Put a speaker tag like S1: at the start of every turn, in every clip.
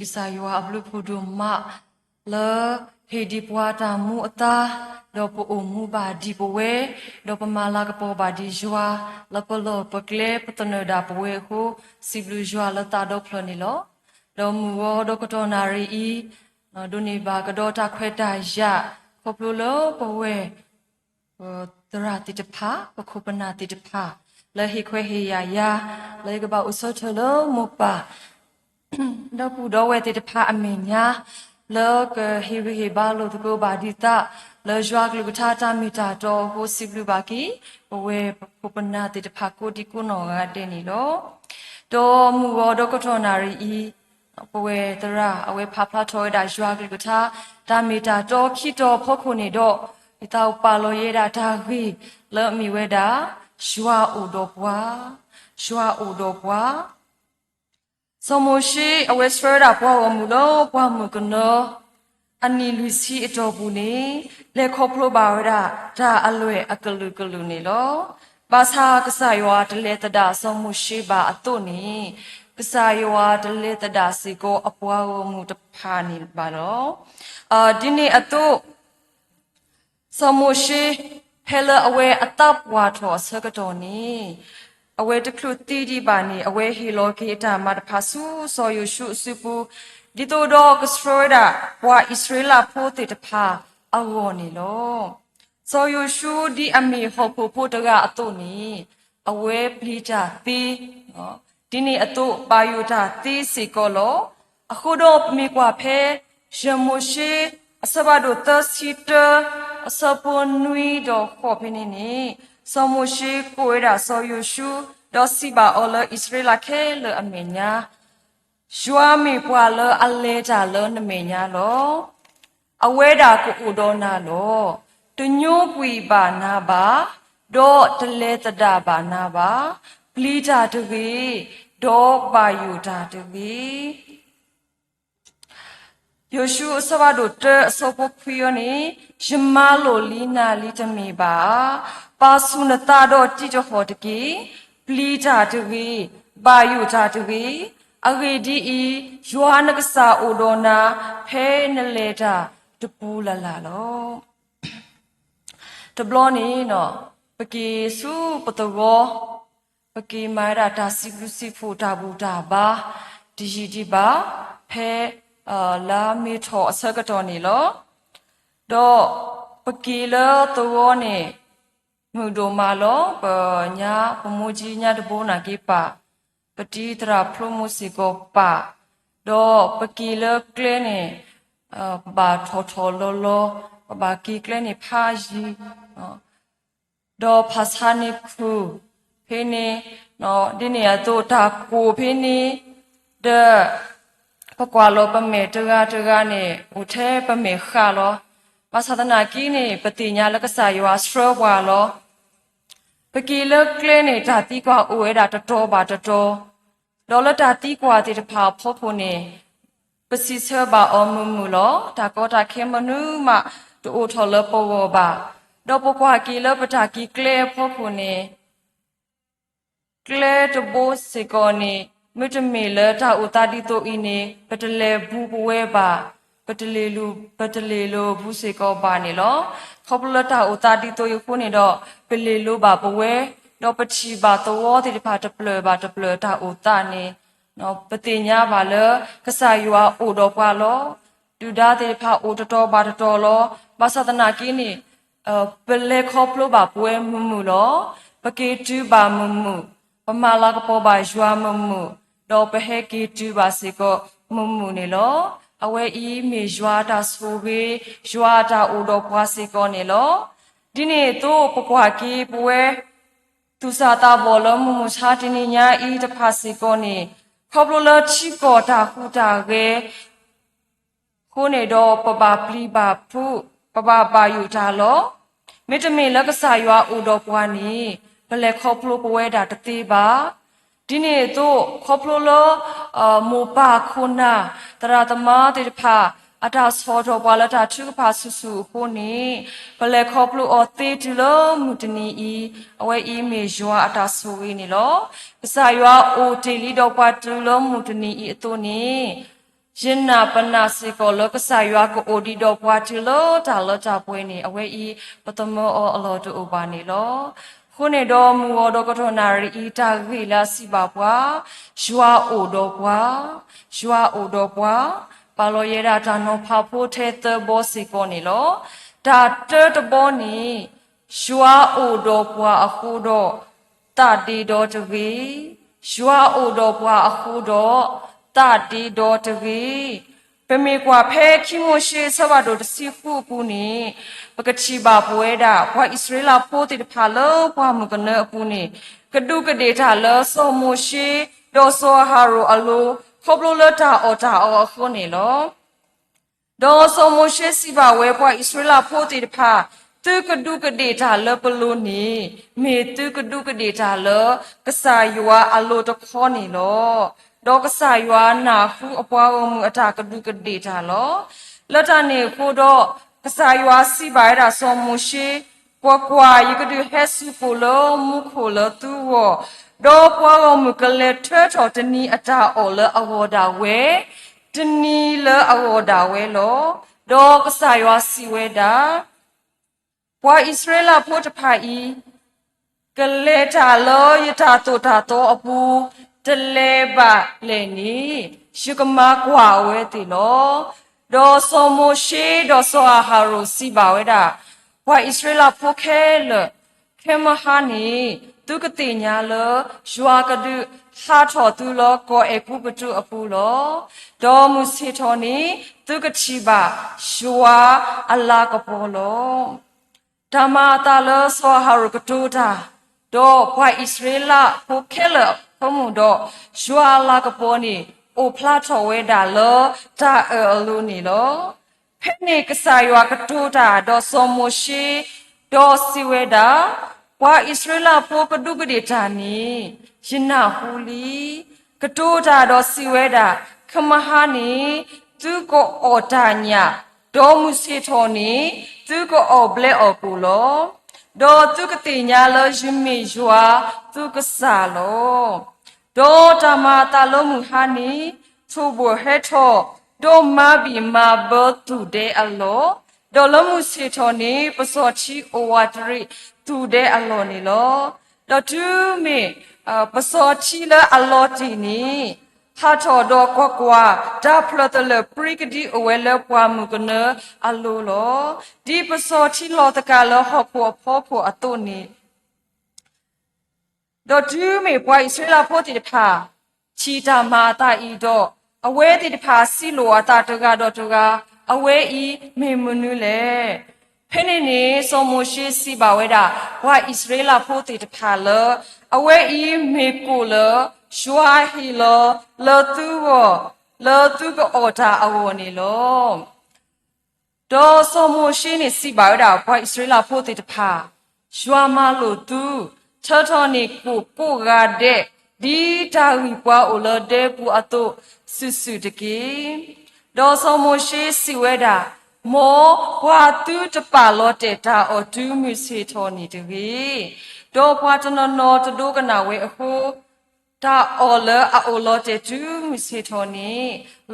S1: Kisaywa ablu pudu ma le hedi puata mu ata do po umu ba di powe do pemala ke po ba di jua le pelo pekle petene da powe hu siblu jua le ta do ploni lo do mu wo do koto nari I do ni ba ke do ta khwe ta ya po plo lo poweตราติดพะปะคุปนาติดพะเลยฮิควเฮียายาเลยก็บอกอุโสเธอเลมุปะดอปูดอเวติดพะอเมญญาเลยก็ฮิวิฮิบาโลตโกบาดิตาเลยจวากลูกท่าตามิตาโตโฮสิบลูบากีปเวปะคุปนาติดพะโกดิกุนองาเดนิโลโตมูวอดกทอนารีอีปเวตระอเวพาพลาทอยดาจวากลูกท่าตามิตาโตคิโตพอคุนิโดอิตาปาโลเยดาทาวีเลมีเวดาชัวอุดปวาชัวอุดปวาสมุชีอเวสเฟดาปวามุโลปวามุกโนอันนี้ลุซีอตอบุนีเลคอพโลบาวดาดาอลเวอกลุกลุนีโลภาษากษายวาตเลตดาสมุชีบาอตุนีกษายวาตเลตดาสิโกอปวาวมุตพานิบาโลดินีอตุสมุชีเฮลอเวอตับวาทอสกตอนีอเวตคลุตีดีบานีอเวฮิโลกีตามาดพาสูซอยุชุสุปูดิโตดอกสโตรดาวาอิสราเอลโพติตพาอวอนีโลซอยุชุดีอมีฮอปูปูตกะอตุนีอเวปลีจาตีดินีอตุปายุตาตีสิโกโลอคุโดมีกว่าเพเจมุชีอสบาดุตสิตอสปนนุยดอกขอเพนินีสมุชีกุยดาซอยูชูดอสิบาอเลอิสราเอลเคเลอเมญาชัวมีปวาเลอเลจาเลนเมญาโลอเวดากุอุดอนาโลตุญูปุยบานาบาดอตเลตดาบานาบาปลีจาตวีดอบายุตาตวีယောရှုအစဝဒတ်အစပဖီယနီဂျမာလိုလီနာလီတမီပါပါဆုနတာတော့တိကျဟောတကီပလီတာတဝီဘာယုတာတဝီအဂေဒီအီယောဟနကစာအိုဒိုနာဖဲနလေတာတပူလာလာလောတဘလောနီနော်ပကီစုပတဝပကီမာရာတာစီပုစီဖူတာဘူတာဘာဒီဂျီဒီဘာဖဲลามีทอสกตอนี่ลอดอปกีเลตัวนี่มือโดมาลอปญาปมูจีญาตโบนากิปะปฏิตราพรมุสิโกปะดอปกีเลเกลนี่บาทอทอลลบากีเกลนี่พาจีดอภาษานิคูเพนีเนาะดิเนียตัวตากูเพนีเดปกว่าโลปเมตระเนี่ยอุเทปเมฆาโลภาษาตนากีนี่ปฏิญญาแล้วก็สายวาสโตรวาโลปกีเลิกเกลนี่ตาตีกว่าอเวดาตโตบาตโตดอลตาตีกว่าติตภาพพนี่ปสิเสบาอมุมุโลตาก็ตาเข้มนุมาตูทอลปวบาดอปกว่ากีเลปตากีเกลพนี่เกลตโบสิกอนี่มิตรเมลตาอุตาดิโตอินีปตเลบูปเวบาปตเลลูบุเสกอบานี่ลอขบลตาอุตาดิโตยุคุนี่ดอเปเลลูบาปเวดอปชีบาตวอติพาตเปลบาตเปลตาอุตานี่เนาะปฏิญญาบาเลกษายัวอุดอกวาลอดูดาติพาอุตโตบาตโตลอบาสตนากีนี่เปเลขบลบาปเวมุมุลอปะเกตุบามุมุปมาลากปอบายัวมุมุดอปเฮกีตูบาสิโกมุมุนี่ลออเวอีเมจวาตาสูเวจวาตาอุดปวาสิโกนี่ลอดินี่ตูปกว่ากีปเวตุสาตาบอลมุมุชาตินิญาอีตภาสิโกนี่ขบลชิโกตาคูตาเวคูเนดอปบาปลีบาพุปบาบายุตาลอเมตเมลกษายวาอุดปวานี่เปเลขบลปเวดาตติบาဒီနေ့တော့ခေါပလိုလမူပါခုနာတရတမတိဖာအတာစောတော်ပါလတာထုဖာဆူဆူခုနေဘလက်ခေါပလိုအသေးတူလမူတနီဤအဝဲဤမေယွာအတာဆူဝေးနေလောပစာယွာအိုတေလီတော့ပါတူလမူတနီဤအတုနေ ရင်နာပနာစီကိုလကဆာရွာကိုအိုဒီတော့ဘွားချလို့တာလတာပွေးနေအဝဲဤပတမောအလောတူပါနေလောခုနေတော့မူတော်ကထောနာရီတာဂီလာစီပါဘွားရွာအိုတော့ဘွားရွာအိုတော့ဘွားပါလောရတာတာနောဖာဖို့တဲ့တဘောစီကိုနေလောဒါတဘောနေရွာအိုတော့ဘွားအခုတော့တတီတော်တဝေရွာအိုတော့ဘွားအခုတော့တတီတော်တဝေပမေကွာဖဲခိမရှိဆဝတော်တစီဖူပူနေပကတိပါပွဲတာဘွာဣသရေလဖိုးတိတဖာလောဘွာမကနအပူနေကဒုကဒေတာလောဆောမရှိဒေါ်ဆောဟာရိုအလိုခေါပလိုလတာအော်တာအော်ခုနေလောဒေါ်ဆောမရှိစီပါဝဲဘွာဣသရေလဖိုးတိတဖာသူကဒုကဒေတာလပလိုနေမေသူကဒုကဒေတာလကဆာယွာအလိုတခေါနေလောဒေါကဆာယွာနာခုအပွားမှုအတာကဒုကဒေတာလောလတ်တနေခိုတော့ကဆာယွာစီပါရဆောမရှိကွာယကဒုဟက်စုကိုလောမုခိုလသူဝဒေါပွားမှုကလေထွထော်တနီအတာအော်လအဝဒါဝဲတနီလအဝဒါဝဲလောဒေါကဆာယွာစီဝဲတာဘွာဣသရေလဖို့တဖာဤကလေတာလောယတာတိုတာတောအပူတလေပါလေနီရှုကမကွာဝဲတီလောဒေါ်ဆောမရှိဒေါ်ဆောဟာရိုစီပါဝဲတာဘွာဣသရေလဖို့ခဲလခဲမဟာနီသူကတိညာလောယွာကဒုဟာထော်သူလောကိုအေပုကတုအပူလောဒေါ်မူစီထော်နီသူကချီပါယွာအလာကပေါ်လောဓမ္မတာလဆောဟာရကတူတာဒေါ်ဘွာဣသရေလဖိုခဲလဖမှုတော့ယွာလာကပေါ်နေအိုဖလာထော်ဝဲတာလောတာအလူနေလောဖက်နေကဆာယွာကတူတာဒေါ်ဆောမရှိဒေါ်စီဝဲတာဘွာဣသရေလဖိုကဒုကဒေတာနီယနာဟူလီကတူတာဒေါ်စီဝဲတာခမဟာနီသူကိုအော်တာညာဒေါ်မူစီထော်နီသူကိုအော်ဘလက်အော်ကူလောဒေါ်သူကတိညာလောယမီယွာသူကဆာလောဒေါ်တမတာလောမူဟာနီသူဘဟေထောဒေါ်မဘီမာဘောသူတဲ့အလောဒေါ်လောမူစီထော်နီပစောချီအိုဝါတရီသူတဲ့အလောနီလောဒေါ်သူမေပစောချီလာအလောတီနီဟာထော်တော့ကွာဒါဖလတလပရိကတိအဝဲလပွားမှုကနအလိုလောဒီပစောချီလောတကလဟဖို့ဖို့အတုနေတော့သူမေပွားဣသရေလဖို့တိတဖာချီတာမာတာဤတော့အဝဲတိတဖာစီလိုအတာတကတော့တကအဝဲဤမေမနုလေဖဲနေနေစောမရှိစီပါဝဲတာဘွာဣသရေလဖို့တိတဖာလအဝဲဤမေကိုလရှွာဟီလောလောသူကအော်တာအဝနေလောဒေါ်စောမရှိနေစီပါရတာဘွာဣသရေလဖို့တိတဖာရွာမလို့သူထောနေကိုကတဲ့ဒီတာဝီပွားအိုလတဲ့ပူအတုစုတကေဒေါ်စောမရှိစီဝဲတာမောဘွာသူတပါလောတဲ့တာအော်ဒူးမီစီထောနေတကေဒေါ်ဘွာတနော်တဒိုကနာဝဲအခုတာအော်လအိုလောတဲ့ဒူးမီစီထောနေ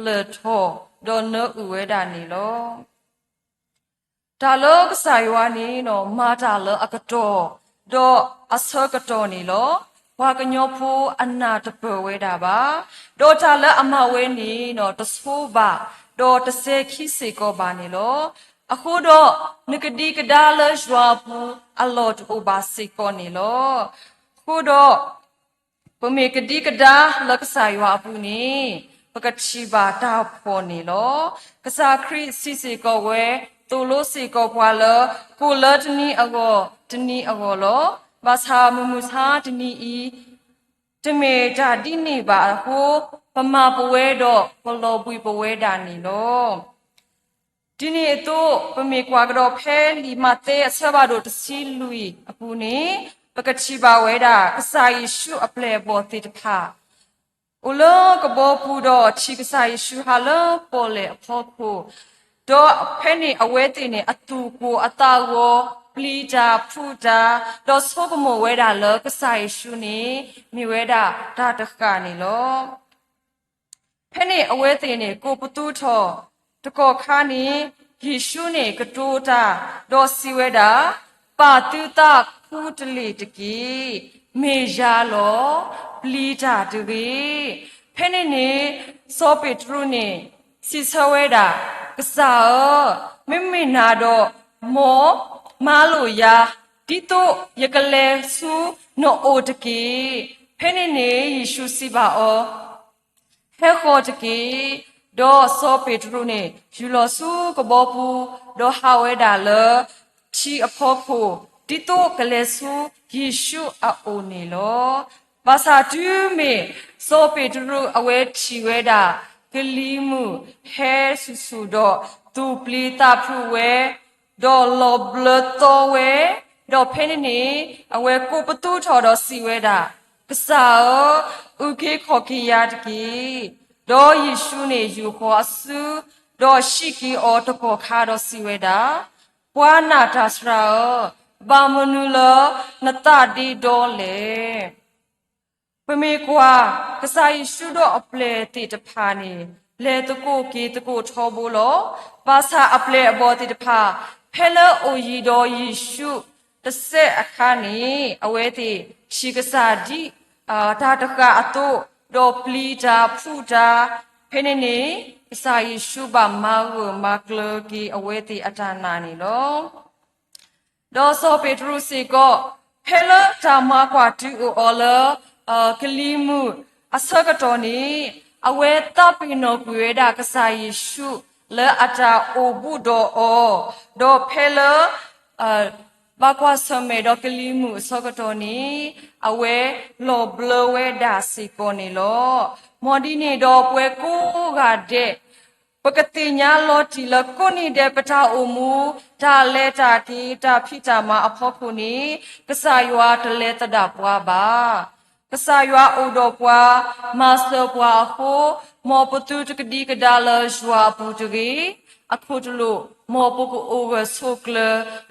S1: လေထောဒေါ်နောဥဝဲတာနေလောဒါလောကဆာယဝနီနော်မာတာလောအကတော်ဒေါ်အစကတော်နေလောဘာကညောဖိုးအနာတပဝဲတာပါဒေါ်တာလအမဝဲနေနော်တဆိုးပါဒေါ်တဆဲခိစေကောပါနေလောအခုတော့နကတိကဒါလရွာပူအလောတူပါစေကောနေလောခုတော့ပမေကတိကဒါလကဆာရွာပူနေပကတိပါတာဖော်နေလောကစားခရစ်စီစေကောဝဲတူလို့စေကောပွာလကိုလတနီအကောတနီအကောလောဘာသာမမှုသာတနီဤတမေတာတိနေပါဟိုပမာပဝဲတော့ဘလောပွေပဝဲတာနေလောဒီနေ့တော့ပမေကွာကတော့ဖဲလီမတဲ့အဆဘာတို့တစီလူီအပူနေပကတိပါဝဲတာအစာယေရှုအပလေဘောတိတဖာဥလောကဘောပူတော့ချီကစာယေရှုဟာလောပေါ်လေအဖို့ဖို့တော့ဖဲနေအဝဲတင်နေအတူကိုအတာကိုပလီတာဖူတာတော့ဆောကမောဝဲတာလောကဆာယေရှုနေမိဝဲတာဒါတကနေလော ဖဲ့နေအဝဲသေးနေကိုပတူးထော်တကောခါနေယေရှုနေကတိုးတာဒေါ်စီဝဲတာပါတူတာခုတလီတကီမေယာလောပလီတာတူဘီဖဲ့နေစောပေထရုနေစီဆဝဲတာကစားမိနာတော့မောမာလိုယာဒီတော့ယကလဲဆူနော်အိုတကီဖဲ့နေယေရှုစီပါအောဟဲခေါ်တကီဒေါ်စောပေထရုနေယူလောဆူကဘောပူဒေါ်ဟာဝဲဒါလချီအဖို့ဖို့ဒီတော့ကလဲဆူယေရှုအိုနေလောဘာသာတူမေစောပေထရုအဝဲချီဝဲတာကလီမှုဟဲဆူဆူတော့သူပလီတာဖူဝဲဒေါ်လောဘလတော်ဝဲဒေါ်ဖဲနေအဝဲကိုပတူးထော်တော့စီဝဲတာကစားဥကေခေါ်ကီယာတကီဒေါ်ယေရှုနေယူခေါ်ဆူဒေါ်ရှိကီအော်တကောခါတော့စီဝဲတာပွာနာတာစရာဘာမနူလနတဒီဒေါ်လေပမေကွာကစားယေရှုတော့အပလေတိတဖာနေလေတကိုကေတကိုထောဘူးလောပါစာအပလေအဘောတိတဖာဖဲလအိုရီတော်ယေရှုတဆက်အခါနေအဝဲတိရှိကစားဒီဒါတကအတုဒေါ်ပလီတာဖူတာဖဲနေစာယေရှုဘာမာဝမာကလကီအဝဲတိအတာနာနေလောဒေါ်စောပေထရုစီကိုဖဲလတာမာကွာတူအော်လကလီမှုအစကတော်နေအဝဲတပ်ပင်တော်ကွေဒါကစားယေရှုလဲအတာအိုဘူးတော်အော်ဒေါ်ဖဲလဘာကွာစမေဒေါ်ကလီမှုအစကတော်နေအဝဲလောဘလဝဲဒါစီကိုနေလောမော်ဒီနေတော့ပွဲကိုကတဲ့ပကတိညာလောတီလကိုနေတဲ့ပထာအိုမူဒါလဲတာတီတာဖိတာမအဖို့ခုနေကစားရွာတလဲတဒပွားပါကစားရွာအိုတော်ပွားမာစတာပွားဟိုမောပတူတကဒီကဒါလရွာပူတကြီးအခုတလို့မောပကူအိုဝဆုကလ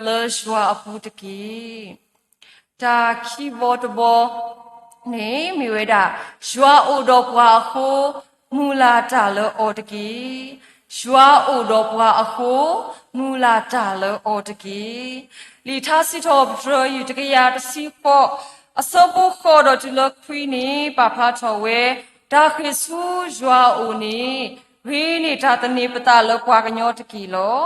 S1: လရွာအပူတကြီးတာခီဘောတဘောနေမီဝဲတာရွာအိုတော်ပွားဟိုမူလာတာလောအော်တကြီးရွာအိုတော်ပွားအခုမူလာတာလောအော်တကြီးလီထားစီတော်ဘရယူတကရတစီဖို့အစဘခေါ်တော့ဒီလောက်ခွီးနေပါဖာချော်ဝဲဒါခေဆူရွာအိုနေဝေးနေတာတနေပတာလောက်ကွာကညောတကီလော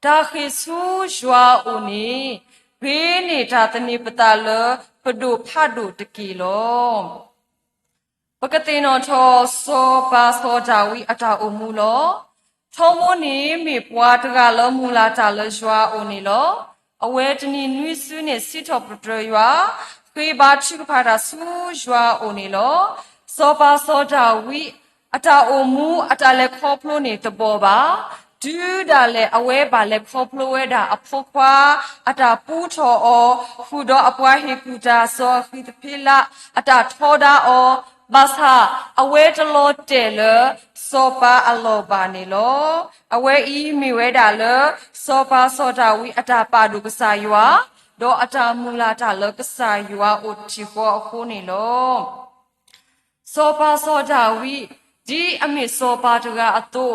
S1: ဒါခေဆူရွာအိုနေဝေးနေတာတနေပတာလပဒုဖတ်ဒုတကီလောပကတိနောထောစောပါစောကြဝီအတာအိုမူလောထောမနေမေပွားတကလောမူလာတာလရွာအိုနေလောအဝဲတနီနွိစုနေစီထောပတရွာခေဘာချိကဖာရာဆူရွာအိုနေလောစောပါစောကြဝီအတာအိုမူအတာလေခေါဖလို့နေတဘောပါဒူးဒါလေအဝဲပါလေခေါဖလို့ဝဲတာအဖို့ခွာအတာပူးထော်အောဖူတော့အပွားဟေကူတာစောခိတဖိလာအတာထောတာအောဘာသာအဝဲတလို့တဲလစောပါအလောပါနေလောအဝဲဤမီဝဲတာလစောပါစောတာဝီအတာပါဒုကစားယွာဒေါ်အတာမူလာတာလကစားယွာအိုတီဖောအခုနေလောစောပါစောတာဝီဒီအမေစောပါတကအတု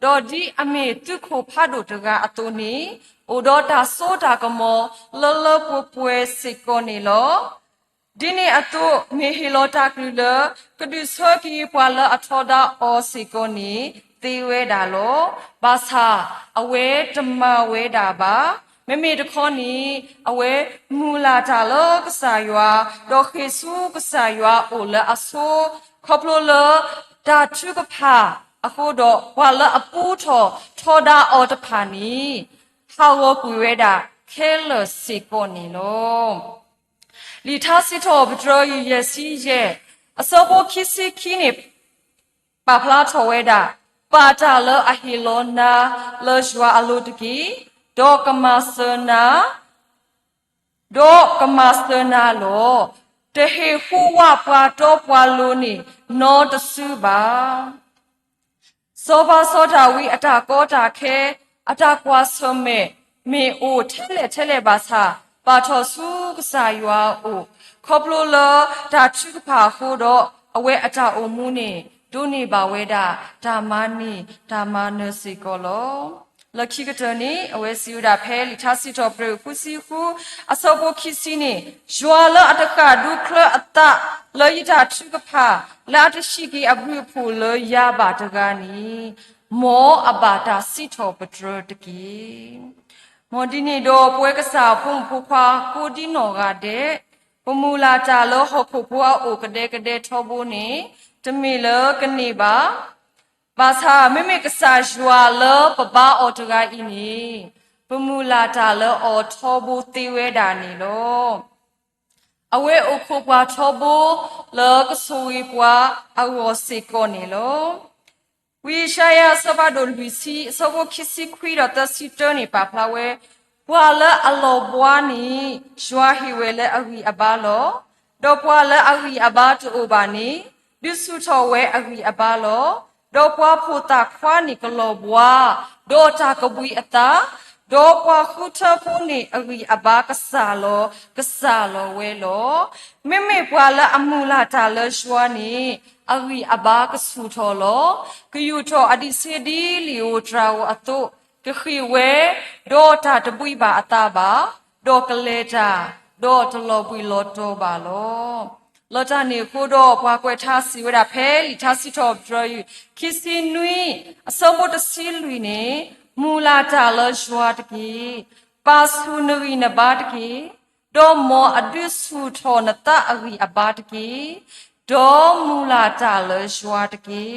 S1: ဒေါ်ဒီအမေတုခိုဖတ်တို့တကအတုနေအိုဒေါ်တာစောတာကမောလလပပွဲစိကောနေလောဒီနေ့အတုမေဟီလောတာကလူလကဒုဆောကီပွာလအထောဒါအောစီကိုနီသေဝဲတာလောဘာသာအဝဲတမဝဲတာပါမမေတခေါနီအဝဲမူလာတာလောကစားယွာဒေါခေဆူကစားယွာအိုလအဆိုခေါပလိုလဒါချုကဖာအခုတော့ဝါလအပူထောဒါအော်တဖာနီဟာဝကူဝဲတာခဲလစီကိုနီလောလီထားစီတော်ဘဒရရစီရဲ့အစောဘခိစီခိနေပါဖလာထောဝဲတာပါတာလအဟီလောနာလောဂျွာအလုတကီဒေါကမဆနာလောတဟေဟူဝပွာတော့ပွာလိုနေနောတဆူပါစောပါစောတာဝီအတာကောတာခဲအတာကွာဆုမေမေအိုထဲလေပါစာပါထောစုကစားရွာအိုခေါပလိုလဒါချုကဖာဟိုတော့အဝဲအတာအိုမှုနေ ดูนี่บาเวดาดามานีดามาเนสิกอลลักขิกเตนี่เอาไว้สิวดาเพลิทัสิตอเปรคุสิคูอาสบคิสินีจวาลอัตกาดูคลอัตตะเลยดาทุกพาลาตชิกีอบุพูเลยยาบาตกานีโมอบาตาสิทอปตรตกีโมดินีโดป่วยกษาพุ่งผู้ควาคูดิโนกาเดปมูลาจาโลหกผู้พัวโอกเดทอบูนีจะมีเลกันนี่บาภาษาไม่กษาชัวเลปบ้าออตกาอินีปมูลาจาเลอทอบูติเวดานีโลเอาไว้อุคุปวาทอบูเลกสวีปวาอาวสิโกนีโลวิชายาสบาดลวิสีสบคิสิควีรตสิเตอร์นี่ปาพลาเวปวาเลอโลบวานีชัวฮิเวเลอวีอบาโลดอปวาเลอวีอบาตูอบานีดิสุทอเวอวีอบาโลดอปวาพูตาควานิกโลบวาดอตากบุยอตาดอปวาคุทพูนีอวีอบากษาโลเวโลไม่ปวาเลอมูลาตาเลชัวนีอวีอบากสุทอโลกยูทออดิเซดีลิโอทราวอตุกขีเวโดตาตบุยบาอตาบาโดกเลจาโดตโลบุยโลโตบาโลโลจานีคูโดปวากวยทาสิวดาเพลิทาสิทอบดรอยคิสินุยอสมบทสิลุยเนมูลาตาเลชัวตกีปาสุนวีนบาตกีโดโมอดุสุทอนตาอวีอบาตกีโดมูลาตาเลชัวตกี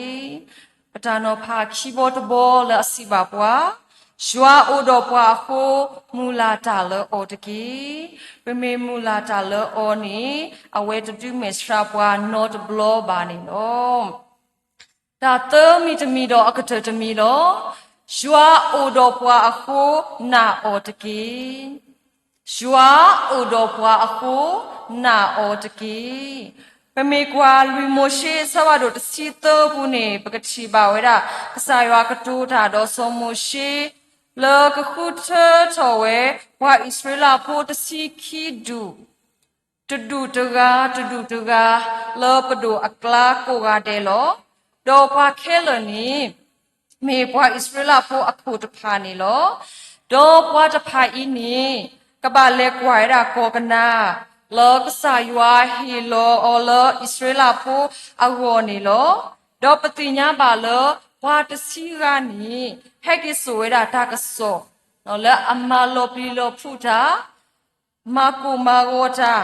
S1: ปตานอภาคีโบตโบเลอสิบาปวาชัวอุดปวาโคมูลาตาเลโอตกีเปเมมูลาตาเลโอนีเอาไว้จะดูเมสราปวาโนตบลอบานิโนตาเตอมีจะมีดอกกระเตจะมีโลชัวอุดปวาโคนาโอตกีชัวอุดปวาโคนาโอตกีปเมกวาลุยโมเชสวาดตสิเตอปุเนปกติบาเวดากษายากตูตาดอสโมเชเลกขุเททเววาอิสราเอลโพตสิคิดูตดูตกาเลปดูอักลาโกกาเดโลโดปาเคลนีเมปวาอิสราเอลโพอคูตพานิโลโดปวาจะพาอินีกบาเลกไวดาโกกนาเลกสายวาฮิโลโอเลอิสราเอลโพอาวนิโลโดปติญญาบาเลวาตสิกานีเฮกิสวยดาตากโซนอเลอมาโลปิโลพุทามากูมาโกจา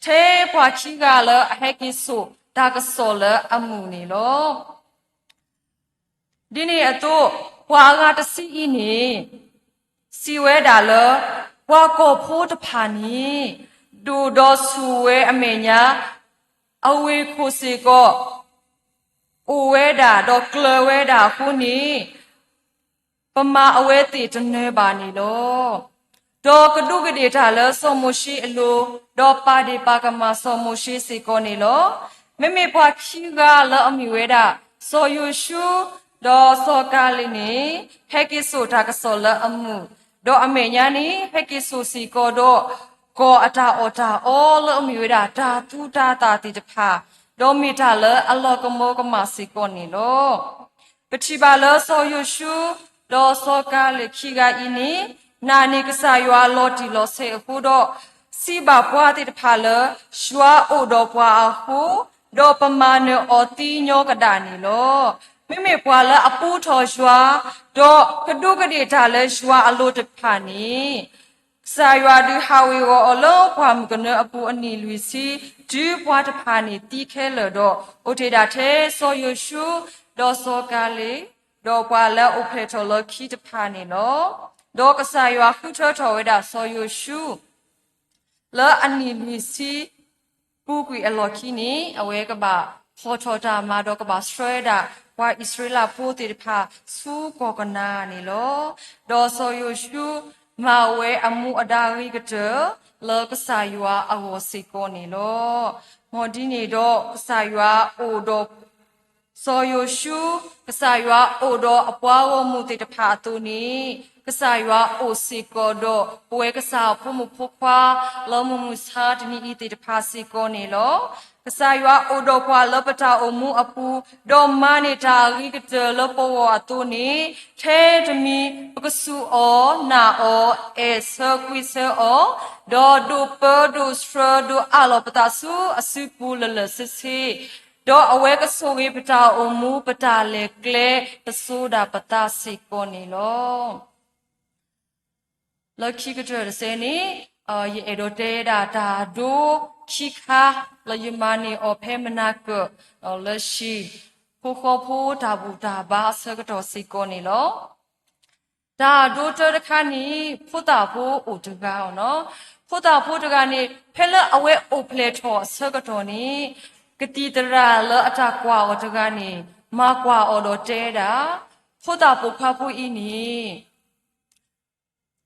S1: เทปวาชิกาเลเฮกิสุตากโซเลอมูนิโลดินี่อตุวากาตสิอินีสิเวดาเลวาโกโพตพานีดูดอสูเวอเมญาอเวคุสิโกอุเวดาดอกเกลเวดาคู่นี้ปมาอเวติจนเนบานิโลดอกระดูกเดทาเลสมุชิอโลดอปาดิปากมาสมุชิสิโกนิโลไม่ปวาคิกาเลอมิเวดาโซยูชูดอโซกาลินีเฮกิสุทากโซเลอมูดออเมญานีเฮกิสุสิโกโดโกอตาโอตาโอเลอมิเวดาตาตูตาตาติจพาโดมิทาเลอลอกโมกมาสิโกนิโลปฏิบาเลโซยูชูดอโซกาเลคิกาอินีนานิกษายัวโลติโลเซหูโดสิบาปวาติพาเลชัวโอโดปวาหูโดปมาเนอติโยกดานิโลไม่ปวาเลอปูทอชัวโดกระดูกระดิทาเลชัวอโลติพานีสายว่าดูฮาวิโอโลความกันเนอปูอันนี้ลุยซีดูปวาตพานีตีเคเลโดโอเทดาเทโซยูชูโดโซกาเลโดปวาเลอเพโทโลคีตพานีโลดอกสายว่าคุเทอทเวดาโซยูชูเลอันนี้ลุยซีปูกุยอลอคีนี้เอาไว้กับบ่าพอทอดามาดอกบ่าสเตรดาว่าอิสราเอลพูติพาสู้กอกนานี่โลดอโซยูชูมาเวอมูอดาริกเจอเลกสายว่าอโวสิโกนี่โลมอดินีดอกสายว่าโอดอโซยูชูกษายว่าโอดออปวาวมูติพาตุนี้กษายว่าโอสิโกโดป่วยกษาผู้มุพควาลมุมุสาดนีอิติพาสิโกนี่โลก sa ywa odo kwa lopata omu apu do mani ta ri kete lopo atu ni the demi pakasu o na o e sa kwi sa o do do per do stra do alopata su asu pu le sisi do awe ka so ri pata omu pata le kle pasu da pata si ko ni lo Lucky que tu sais ni, ye edote da do chika la yumani o pemana que le shi pokopo tabu ba sagato siko ni lo. Da do te kani puta po utuga no. Puta po tuga ni pela awe o pleto sagato ni. Ketidra le atakwa o tuga ni makwa o do te da. Puta po kapu ini.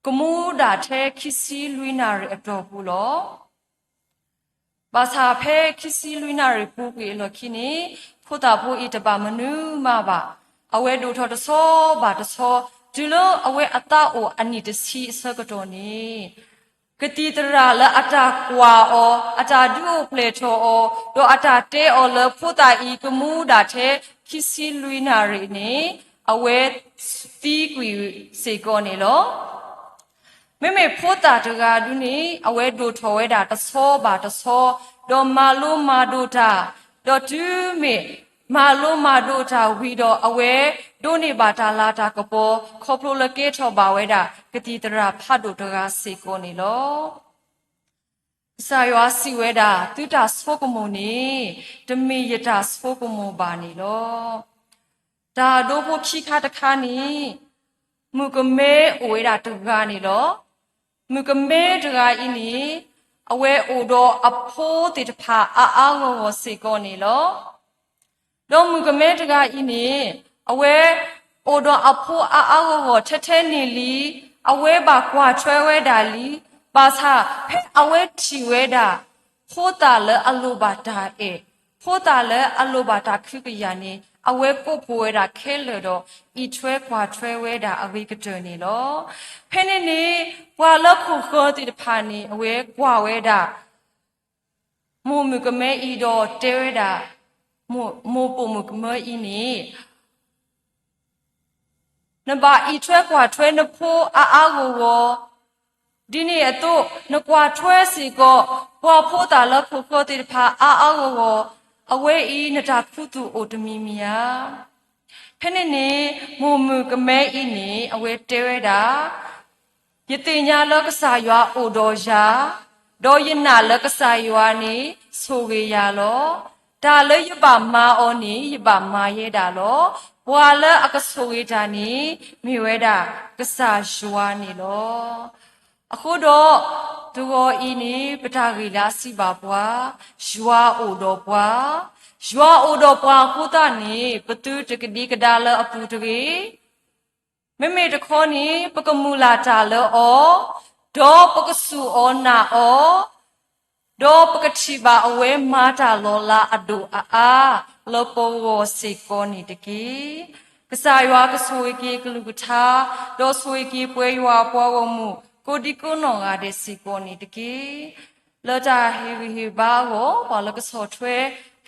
S1: ကမူဒါထဲခစ်စီလွိနာရအတော်ဘူးလောဘာသာဖဲခစ်စီလွိနာရပူကေလခိနေဖိုတာဖိုဤတပါမနူမပါအဝဲဒိုထောတဆောဘာတဆောဒီလိုအဝဲအတာအိုအနိတစီအစကတော်နေကတိတရာလအတာကွာအောအတာဒုပလေထောအောတော့အတာတဲအောလဖိုတာဤကမူဒါထဲခစ်စီလွိနာရနေအဝဲတီးကွေစေကောနေလောမေဖိုတာတကဒုနီအဝဲဒိုထောဝဲတာတဆောပါတဆောဒေါ်မာလိုမာဒိုတာဒေါ်တူမေမာလိုမာဒိုတာဝီတော့အဝဲဒိုနေပါတာလာတာကပေါ်ခေါပလိုလကေထောပါဝဲတာကတိတရာဖတ်ဒိုတကစေကိုနေလောစာရွာစီဝဲတာတူတာစဖို့ကမုန်နေတမေယတာစဖို့ကမုန်ပါနေလောဒါဒိုဖို့ခိခါတခါနီမုကမဲအဝဲတာတကနေလောမကမဲတကဤနီအဝဲအိုတော့အဖိုးတေတဖာအာငောစေကောနေလောတော့မကမဲတကဤနီအဝဲအိုတော့အဖိုးအာငောထထဲနေလီအဝဲပါကွာချွဲဝဲတာလီပါစာဖဲအဝဲချီဝဲတာဖိုးတာလဲအလိုပါတာဖိုးတာလဲအလိုပါတာခိကယာနေအဝဲပုတ်ပွဲတာခဲလတော့ဤချွဲခွာချွဲဝဲတာအဝိကတနေလောဖဲနေနေဘွာလခုခောတိတဖာနေအဝဲကွာဝဲတာမို့မကမဲဤတော့တဲဝဲတာမို့ပုံမကမဲဤနေနဘာဤချွဲခွာချွဲနဖိုးအာကိုဝဒီနေ့အတော့နကွာချွဲစီကောဘွာဖိုးတာလခုခောတိတဖာအာကိုဝအဝဲဤနတာဖုတုအိုတမီမီယာဖဲနေနေမူမူကမဲဤနေအဝဲတဲဝဲတာယတိညာလောကဆာရွာအိုတော်ရာဒေါ်ယနာလောကဆာရွာနေဆိုကေရလောဒါလေယပမာအောနေယပမာရဲတာလောဘွာလအကဆိုကေတာနေမိဝဲတာကဆာရွာနေလောအခုတော့သူကိုဤနေပထဂီလာစီပါပွားရွာအိုတော်ပွားရွာအိုတော်ပွားခုတနေပတူတကတိကဒါလအပူတကေမေတခေါနေပကမူလာတာလောဒေါ်ပကဆူအောနာဒေါ်ပကတိပါအဝဲမာတာလောလာအဒူအာလောပဝစေကောနေတကေကစားရွာကဆွေကေကလူကထာဒေါ်ဆွေကေပွဲရွာပွားဝမှုကိုဒီကိုနောငါတဲ့စီကိုနေတကေလောတာဟီဘာကိုဘာလကဆောထွဲ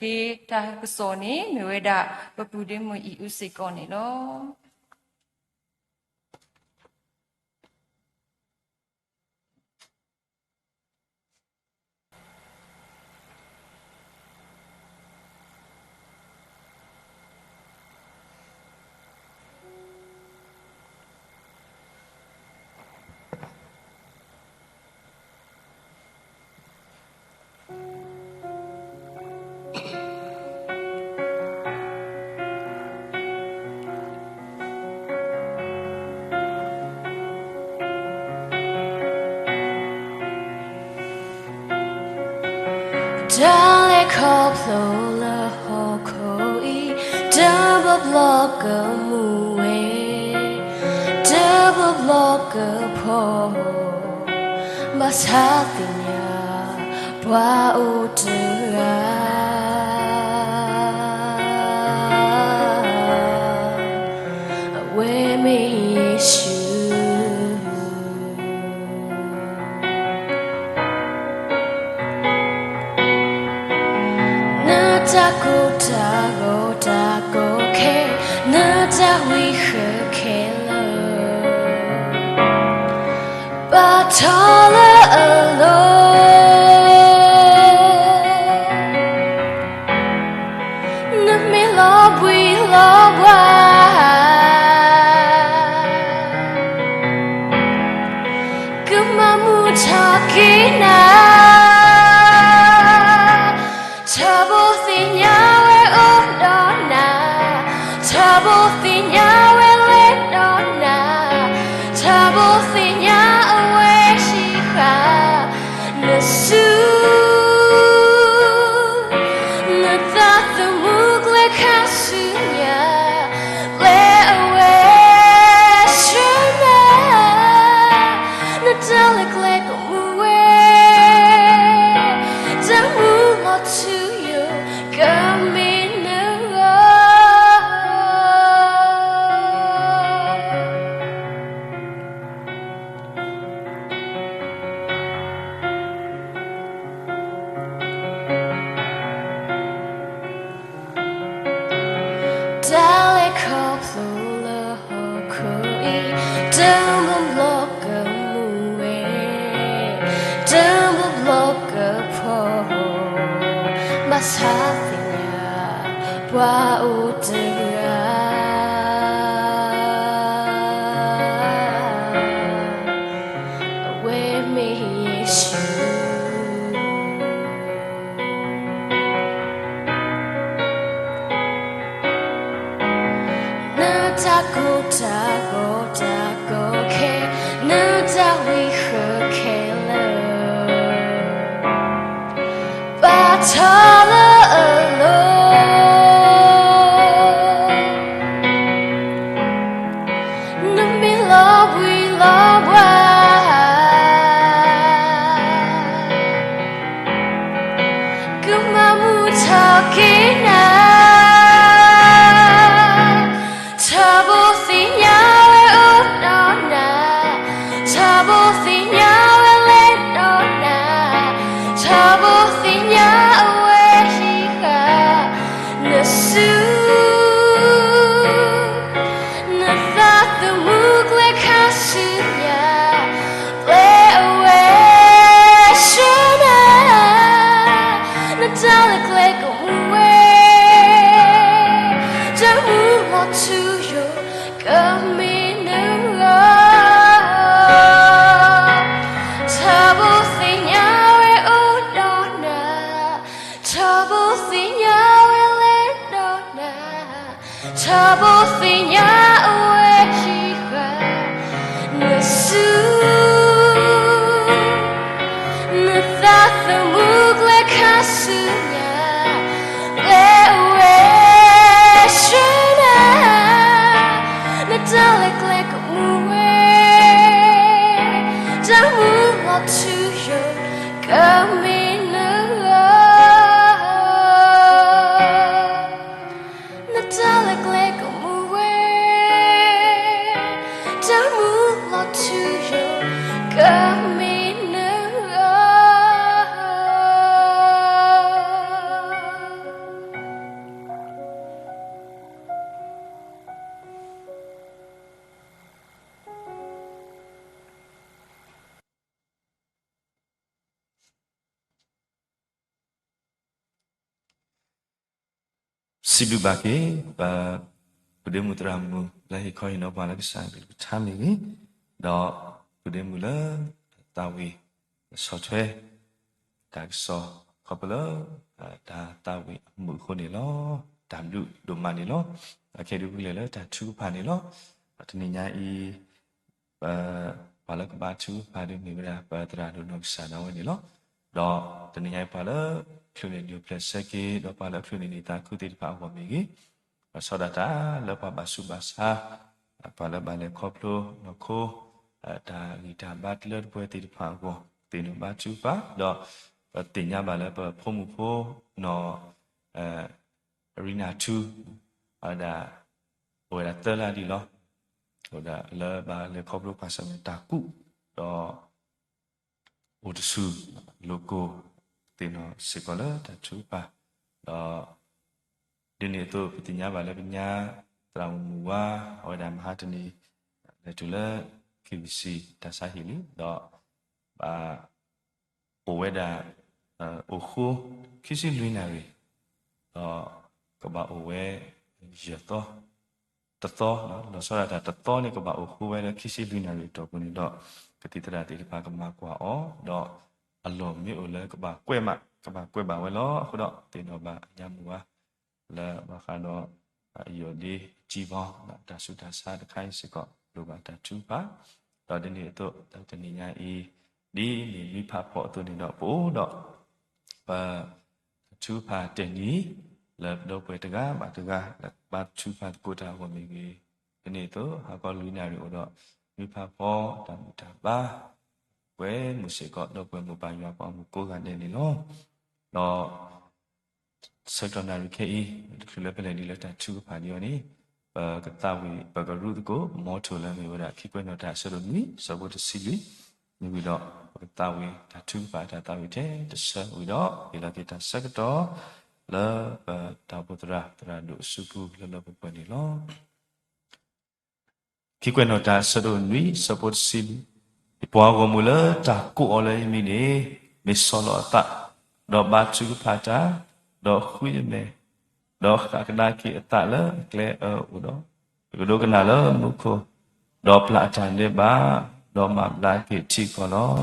S1: ကေတာကဆောနေမြဝဲတာပပူဒင်းမီဥစီကိုနေလော Dale koplo hokoi double block muwe double block po masatinya bwa utura we me issue
S2: taller alone. Let me love we love Kumamu takina Tabo thinyawe odona Tabo thinyawe ledona Tabo thinya awe shika Nasu Nathathu mugle kasunya Le awe shuna Natalik like muwe Damu lo to you Kamina Dalik hoplula hokoi Damu bloka muwe Damu bloka po Masafinya Wa utira We me Yeshu Tago tago tago ke nu ta we ke lo ba tala alone nu me love we love Kumamu takina Tabo thinyawe odona Tabo thinyawe ledona Tabo thinya awe shika Nasu Nathathu mugle kasunya Le awe shuna Natalik like muwe Damu lo to you Kamina Tabo thinyawe odona Tabo thinyawe ledona Tabo thinya awe shika Nasu Nathathu mugle kasunya Le awe shuna Natalik like muwe Damu lo to you Kamina Natalik like muwe Damu lo to you Kamina
S3: Sibu baki ba bude mutramu lahi koi no bala bisa bil chami do bude mula tawi sotwe tak so kopelo da tawi mu khoni lo damlu do mani lo akedu bule lo ta chu phani lo tani nya I bala ka ba chu ba de mi bra ba tra do no sa na wani lo do tani nya bala phune new plus ke do bala phune ni ta khu ti pa wa mi gi so da ta lo pa ba su ba sa bala ba le khoplo no kho ta ni ta ba tlo pwe ti pa ko ti no ba chu pa doတင်ညပါလဲဖုံမှုဖိုးနော်arena 2ဒါဟိုဒါတလာဒီလောဟိုဒါလဲပါလေခေါပလိုပါစမတာကုတော့ဟိုတဆူ logo တင်နော်စေကလာတချူပါတော့ဒီနေ့တော့တင်ညပါလဲပညာတရာမူဝါဟိုဒါမဟာတနီလေတူလဲ KBC တဆာဟီလီတော့ โอเวดาโอคูคิสิลุยนารีก็บ่าโอเวเยตอตตอเนาะเราสระตตอนี่ก็บ่าโอคูเวคิสิลุยนารีตัวคนนี้ดอกกติตระติพากมากว่าอ๋อดอกอารมณ์มีโอเลก็บ่ากล้วยมะก็บ่ากล้วยบ่าไว้ล้อคือดอกตินบ่ายามัวแล้วบ่คาดอยู่ดีจีบอตาสุดาสาตะไคร้สิก็รูบาตาจูปะตอนนี้ตัวตอนนี้ยาอีดีนี่มีภาพพอตัวนี้ดอกปูดอกปะจูปะเจนี้แล้วดอกไปตะกาบาตะกาแล้วบาจูปะกูตาวันนี้นี่ตัวหากลุยนาริโอดอกมีภาพพอตามตาบ้าเว้มุสิก็ดอกเว้มุปายาปามุโกกันนี่เนาะดอกsecondary KE คือเลเวลนี้แล้วแต่ชูผ่านเดียวนี้กตาวีปกรูดก็มอทูแล้วมีว่าคิดว่าเราได้สรุปนี้สบุตรสิลีมีวิดอกตาวีถ้าชูผ่านตาวีเทจะสวิดอกเวลาที่ตาสักต่อแล้วตาบุตรตราดุสุกุแล้วเราเป็นนี่ล้อคิดว่าเราได้สรุปนี้สบุตรสิลีปัวก็มูลตากูอะไรมีนี่มิสโลตาดอกบาชูผ่านจ้าดอกคุยเมดอกกระดาษqui tak le kle udah udah kenal le muko dok pelajaran dia ba dok map lagi cik kalau